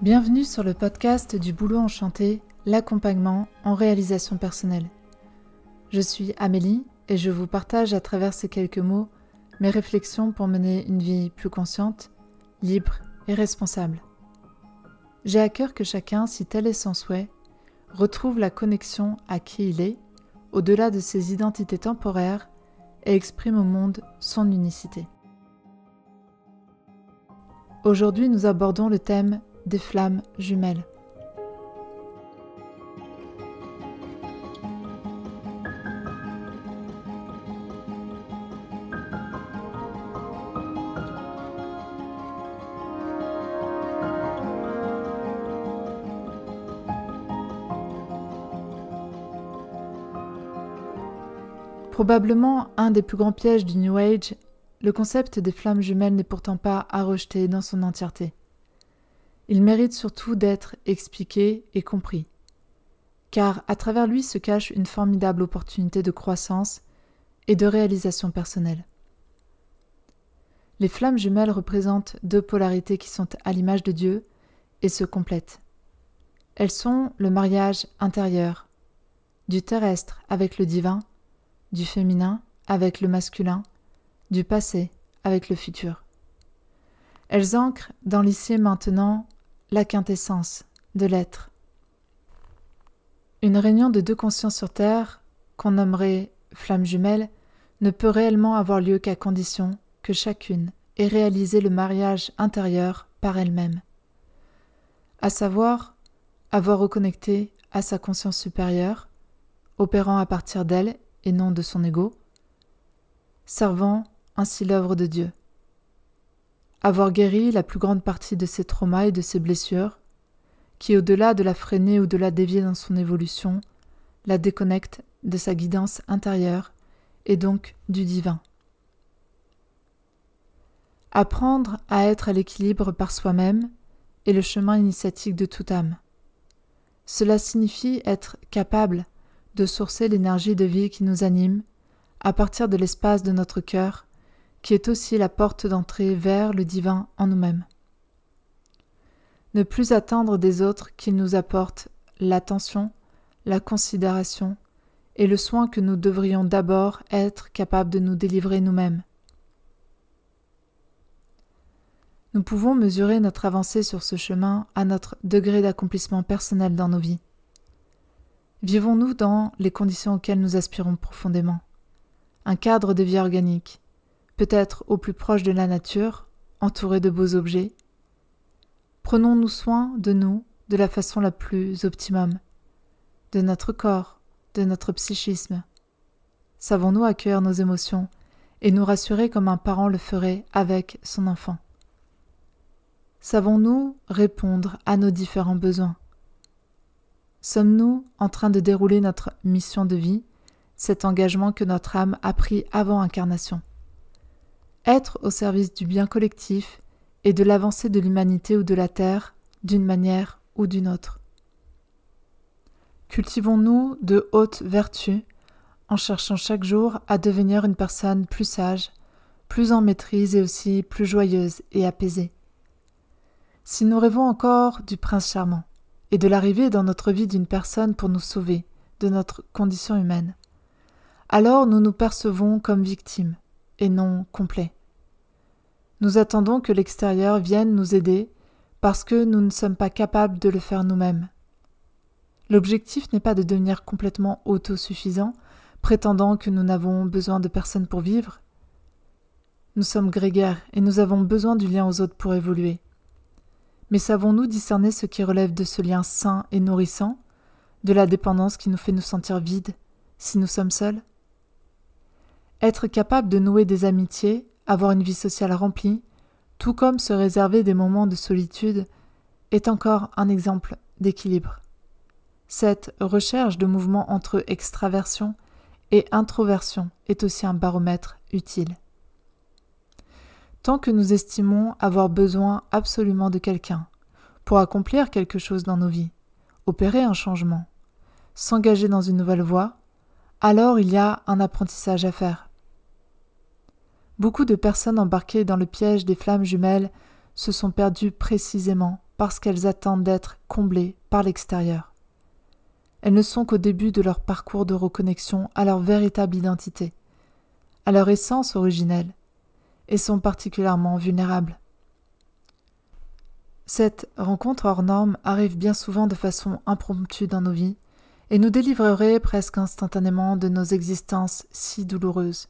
Bienvenue sur le podcast du Boulot Enchanté, l'accompagnement en réalisation personnelle. Je suis Amélie et je vous partage à travers ces quelques mots mes réflexions pour mener une vie plus consciente, libre et responsable. J'ai à cœur que chacun, si tel est son souhait, retrouve la connexion à qui il est, au-delà de ses identités temporaires, et exprime au monde son unicité. Aujourd'hui, nous abordons le thème des flammes jumelles. Probablement un des plus grands pièges du New Age, le concept des flammes jumelles n'est pourtant pas à rejeter dans son entièreté. Il mérite surtout d'être expliqué et compris, car à travers lui se cache une formidable opportunité de croissance et de réalisation personnelle. Les flammes jumelles représentent deux polarités qui sont à l'image de Dieu et se complètent. Elles sont le mariage intérieur, du terrestre avec le divin, du féminin avec le masculin, du passé avec le futur. Elles ancrent dans l'ici et maintenant la quintessence de l'être. Une réunion de deux consciences sur Terre, qu'on nommerait flammes jumelles, ne peut réellement avoir lieu qu'à condition que chacune ait réalisé le mariage intérieur par elle-même, à savoir avoir reconnecté à sa conscience supérieure, opérant à partir d'elle et non de son ego, servant ainsi l'œuvre de Dieu. Avoir guéri la plus grande partie de ses traumas et de ses blessures, qui au-delà de la freiner ou de la dévier dans son évolution, la déconnecte de sa guidance intérieure et donc du divin. Apprendre à être à l'équilibre par soi-même est le chemin initiatique de toute âme. Cela signifie être capable de sourcer l'énergie de vie qui nous anime à partir de l'espace de notre cœur, qui est aussi la porte d'entrée vers le divin en nous-mêmes. Ne plus attendre des autres qu'ils nous apportent l'attention, la considération et le soin que nous devrions d'abord être capables de nous délivrer nous-mêmes. Nous pouvons mesurer notre avancée sur ce chemin à notre degré d'accomplissement personnel dans nos vies. Vivons-nous dans les conditions auxquelles nous aspirons profondément? Un cadre de vie organique, peut-être au plus proche de la nature, entouré de beaux objets. Prenons-nous soin de nous de la façon la plus optimum, de notre corps, de notre psychisme. Savons-nous accueillir nos émotions et nous rassurer comme un parent le ferait avec son enfant? Savons-nous répondre à nos différents besoins? Sommes-nous en train de dérouler notre mission de vie, cet engagement que notre âme a pris avant incarnation? Être au service du bien collectif et de l'avancée de l'humanité ou de la Terre, d'une manière ou d'une autre. Cultivons-nous de hautes vertus en cherchant chaque jour à devenir une personne plus sage, plus en maîtrise et aussi plus joyeuse et apaisée. Si nous rêvons encore du prince charmant et de l'arrivée dans notre vie d'une personne pour nous sauver de notre condition humaine, alors nous nous percevons comme victimes et non complets. Nous attendons que l'extérieur vienne nous aider parce que nous ne sommes pas capables de le faire nous-mêmes. L'objectif n'est pas de devenir complètement autosuffisant, prétendant que nous n'avons besoin de personne pour vivre. Nous sommes grégaires et nous avons besoin du lien aux autres pour évoluer. Mais savons-nous discerner ce qui relève de ce lien sain et nourrissant, de la dépendance qui nous fait nous sentir vides si nous sommes seuls? Être capable de nouer des amitiés, avoir une vie sociale remplie, tout comme se réserver des moments de solitude, est encore un exemple d'équilibre. Cette recherche de mouvement entre extraversion et introversion est aussi un baromètre utile. Tant que nous estimons avoir besoin absolument de quelqu'un pour accomplir quelque chose dans nos vies, opérer un changement, s'engager dans une nouvelle voie, alors il y a un apprentissage à faire. Beaucoup de personnes embarquées dans le piège des flammes jumelles se sont perdues précisément parce qu'elles attendent d'être comblées par l'extérieur. Elles ne sont qu'au début de leur parcours de reconnexion à leur véritable identité, à leur essence originelle, et sont particulièrement vulnérables. Cette rencontre hors norme arrive bien souvent de façon impromptue dans nos vies et nous délivrerait presque instantanément de nos existences si douloureuses.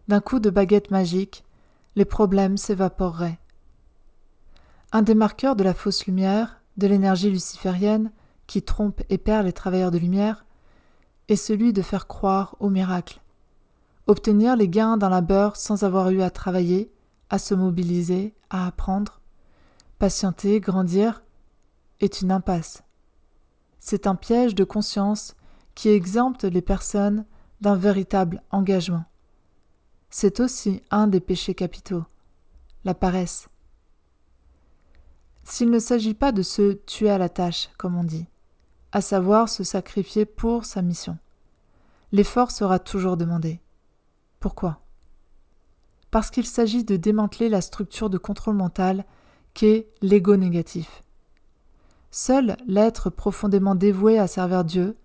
D'un coup de baguette magique, les problèmes s'évaporeraient. Un des marqueurs de la fausse lumière, de l'énergie luciférienne, qui trompe et perd les travailleurs de lumière, est celui de faire croire au miracle. Obtenir les gains d'un labeur sans avoir eu à travailler, à se mobiliser, à apprendre, patienter, grandir, est une impasse. C'est un piège de conscience qui exempte les personnes d'un véritable engagement. C'est aussi un des péchés capitaux, la paresse. S'il ne s'agit pas de se tuer à la tâche, comme on dit, à savoir se sacrifier pour sa mission, l'effort sera toujours demandé. Pourquoi ? Parce qu'il s'agit de démanteler la structure de contrôle mental qu'est l'ego négatif. Seul l'être profondément dévoué à servir Dieu,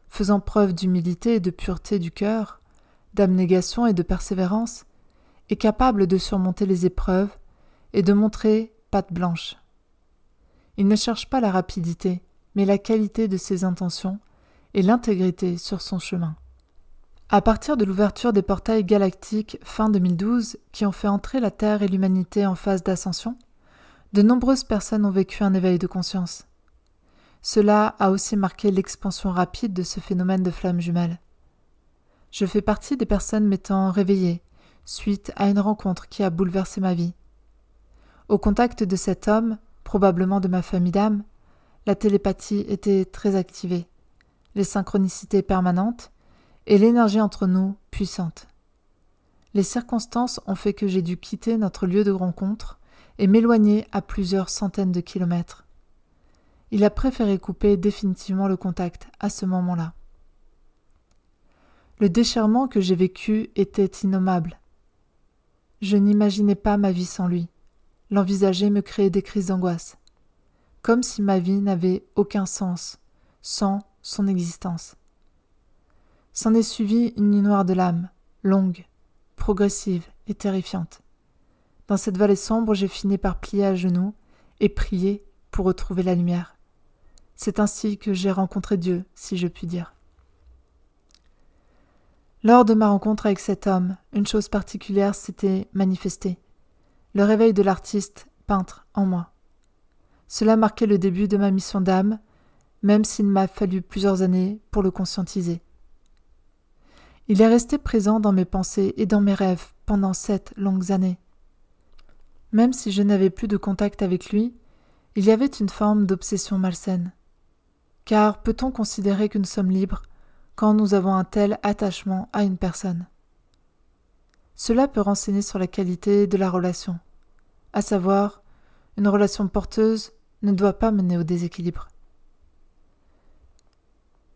faisant preuve d'humilité et de pureté du cœur, d'abnégation et de persévérance, est capable de surmonter les épreuves et de montrer patte blanche. Il ne cherche pas la rapidité, mais la qualité de ses intentions et l'intégrité sur son chemin. À partir de l'ouverture des portails galactiques fin 2012, qui ont fait entrer la Terre et l'humanité en phase d'ascension, de nombreuses personnes ont vécu un éveil de conscience. Cela a aussi marqué l'expansion rapide de ce phénomène de flamme jumelle. Je fais partie des personnes m'étant réveillées suite à une rencontre qui a bouleversé ma vie. Au contact de cet homme, probablement de ma famille d'âme, la télépathie était très activée, les synchronicités permanentes et l'énergie entre nous puissante. Les circonstances ont fait que j'ai dû quitter notre lieu de rencontre et m'éloigner à plusieurs centaines de kilomètres. Il a préféré couper définitivement le contact à ce moment-là. Le déchirement que j'ai vécu était innommable. Je n'imaginais pas ma vie sans lui. L'envisager me créait des crises d'angoisse, comme si ma vie n'avait aucun sens sans son existence. S'en est suivie une nuit noire de l'âme, longue, progressive et terrifiante. Dans cette vallée sombre, j'ai fini par plier à genoux et prier pour retrouver la lumière. C'est ainsi que j'ai rencontré Dieu, si je puis dire. Lors de ma rencontre avec cet homme, une chose particulière s'était manifestée. Le réveil de l'artiste peintre en moi. Cela marquait le début de ma mission d'âme, même s'il m'a fallu plusieurs années pour le conscientiser. Il est resté présent dans mes pensées et dans mes rêves pendant 7 longues années. Même si je n'avais plus de contact avec lui, il y avait une forme d'obsession malsaine. Car peut-on considérer que nous sommes libres quand nous avons un tel attachement à une personne ? Cela peut renseigner sur la qualité de la relation, à savoir, une relation porteuse ne doit pas mener au déséquilibre.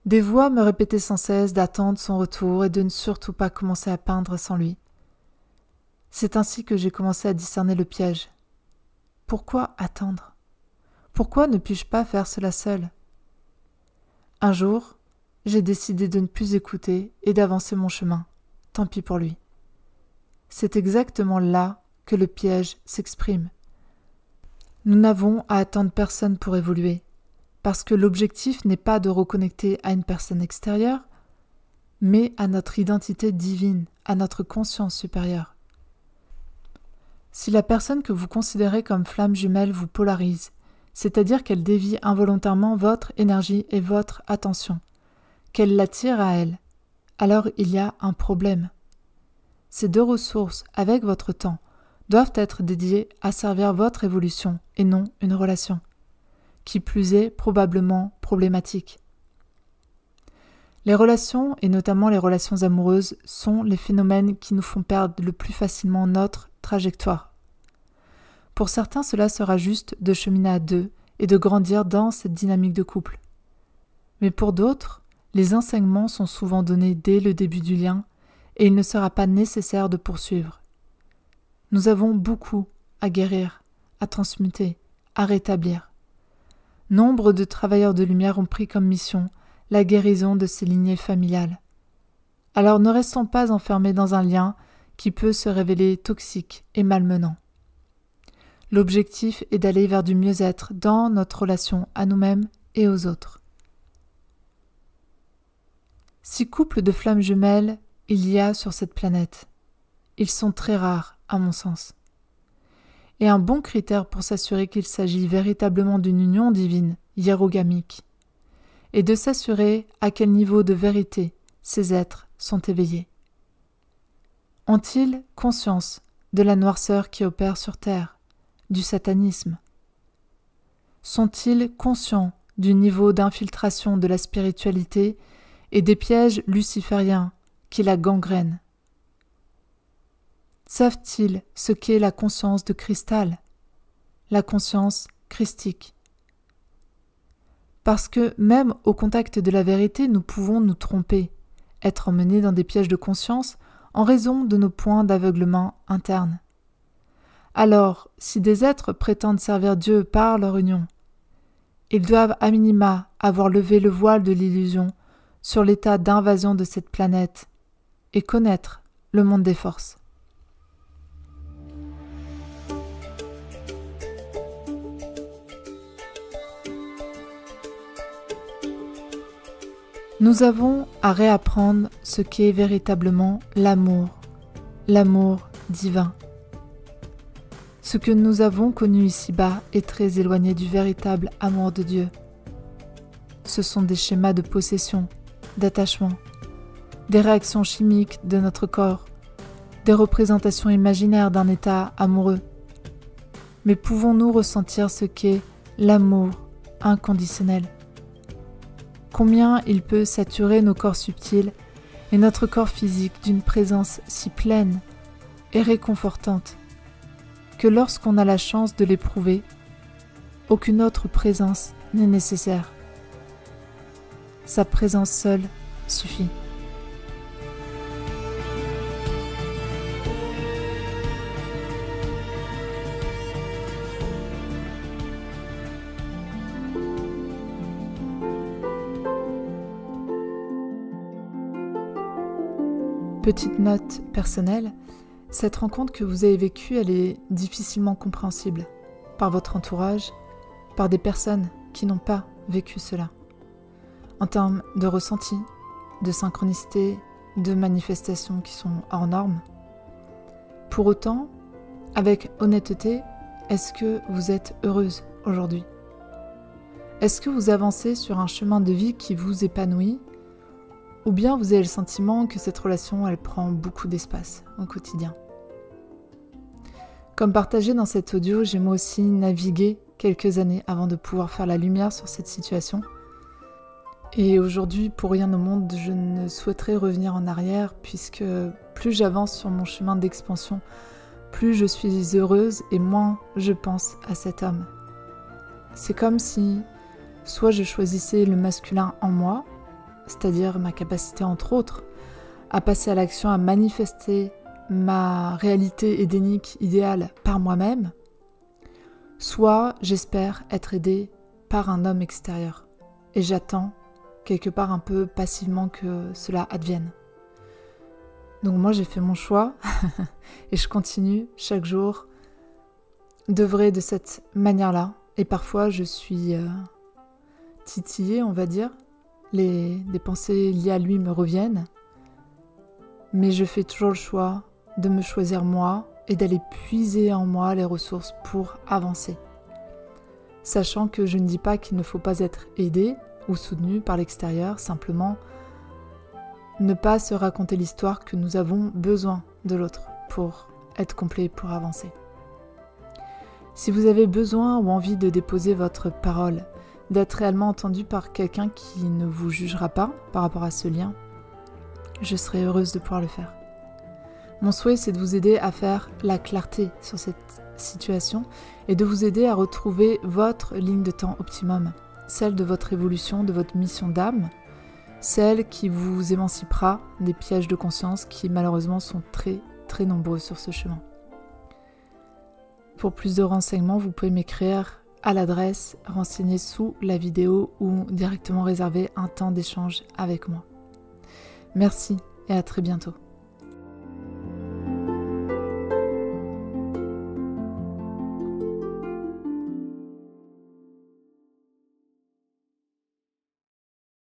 Des voix me répétaient sans cesse d'attendre son retour et de ne surtout pas commencer à peindre sans lui. C'est ainsi que j'ai commencé à discerner le piège. Pourquoi attendre ? Pourquoi ne puis-je pas faire cela seul ? Un jour, j'ai décidé de ne plus écouter et d'avancer mon chemin. Tant pis pour lui. C'est exactement là que le piège s'exprime. Nous n'avons à attendre personne pour évoluer, parce que l'objectif n'est pas de reconnecter à une personne extérieure, mais à notre identité divine, à notre conscience supérieure. Si la personne que vous considérez comme flamme jumelle vous polarise, c'est-à-dire qu'elle dévie involontairement votre énergie et votre attention, qu'elle l'attire à elle, alors il y a un problème. Ces 2 ressources, avec votre temps, doivent être dédiées à servir votre évolution et non une relation, qui plus est probablement problématique. Les relations, et notamment les relations amoureuses, sont les phénomènes qui nous font perdre le plus facilement notre trajectoire. Pour certains, cela sera juste de cheminer à 2 et de grandir dans cette dynamique de couple. Mais pour d'autres, les enseignements sont souvent donnés dès le début du lien et il ne sera pas nécessaire de poursuivre. Nous avons beaucoup à guérir, à transmuter, à rétablir. Nombre de travailleurs de lumière ont pris comme mission la guérison de ces lignées familiales. Alors ne restons pas enfermés dans un lien qui peut se révéler toxique et malmenant. L'objectif est d'aller vers du mieux-être dans notre relation à nous-mêmes et aux autres. 6 couples de flammes jumelles il y a sur cette planète. Ils sont très rares, à mon sens. Et un bon critère pour s'assurer qu'il s'agit véritablement d'une union divine, hiérogamique, est de s'assurer à quel niveau de vérité ces êtres sont éveillés. Ont-ils conscience de la noirceur qui opère sur Terre, du satanisme? Sont-ils conscients du niveau d'infiltration de la spiritualité et des pièges lucifériens qui la gangrènent? Savent-ils ce qu'est la conscience de cristal, la conscience christique? Parce que même au contact de la vérité, nous pouvons nous tromper, être emmenés dans des pièges de conscience en raison de nos points d'aveuglement interne. Alors, si des êtres prétendent servir Dieu par leur union, ils doivent à minima avoir levé le voile de l'illusion sur l'état d'invasion de cette planète et connaître le monde des forces. Nous avons à réapprendre ce qu'est véritablement l'amour divin. Ce que nous avons connu ici-bas est très éloigné du véritable amour de Dieu. Ce sont des schémas de possession, d'attachement, des réactions chimiques de notre corps, des représentations imaginaires d'un état amoureux. Mais pouvons-nous ressentir ce qu'est l'amour inconditionnel? Combien il peut saturer nos corps subtils et notre corps physique d'une présence si pleine et réconfortante que lorsqu'on a la chance de l'éprouver, aucune autre présence n'est nécessaire. Sa présence seule suffit. Petite note personnelle, cette rencontre que vous avez vécue, elle est difficilement compréhensible par votre entourage, par des personnes qui n'ont pas vécu cela. En termes de ressenti, de synchronicité, de manifestations qui sont hors normes. Pour autant, avec honnêteté, est-ce que vous êtes heureuse aujourd'hui? Est-ce que vous avancez sur un chemin de vie qui vous épanouit? Ou bien vous avez le sentiment que cette relation, elle prend beaucoup d'espace au quotidien. Comme partagé dans cet audio, j'ai moi aussi navigué quelques années avant de pouvoir faire la lumière sur cette situation. Et aujourd'hui, pour rien au monde, je ne souhaiterais revenir en arrière puisque plus j'avance sur mon chemin d'expansion, plus je suis heureuse et moins je pense à cet homme. C'est comme si soit je choisissais le masculin en moi, c'est-à-dire ma capacité entre autres à passer à l'action, à manifester ma réalité édénique idéale par moi-même, soit j'espère être aidée par un homme extérieur et j'attends quelque part un peu passivement que cela advienne. Donc moi j'ai fait mon choix et je continue chaque jour d'œuvrer de cette manière-là et parfois je suis titillée, on va dire. Des pensées liées à lui me reviennent, mais je fais toujours le choix de me choisir moi et d'aller puiser en moi les ressources pour avancer. Sachant que je ne dis pas qu'il ne faut pas être aidé ou soutenu par l'extérieur, simplement ne pas se raconter l'histoire que nous avons besoin de l'autre pour être complet, pour avancer. Si vous avez besoin ou envie de déposer votre parole, d'être réellement entendu par quelqu'un qui ne vous jugera pas par rapport à ce lien, je serai heureuse de pouvoir le faire. Mon souhait, c'est de vous aider à faire la clarté sur cette situation et de vous aider à retrouver votre ligne de temps optimum, celle de votre évolution, de votre mission d'âme, celle qui vous émancipera des pièges de conscience qui malheureusement sont très très nombreux sur ce chemin. Pour plus de renseignements, vous pouvez m'écrire à l'adresse renseignée sous la vidéo ou directement réserver un temps d'échange avec moi. Merci et à très bientôt.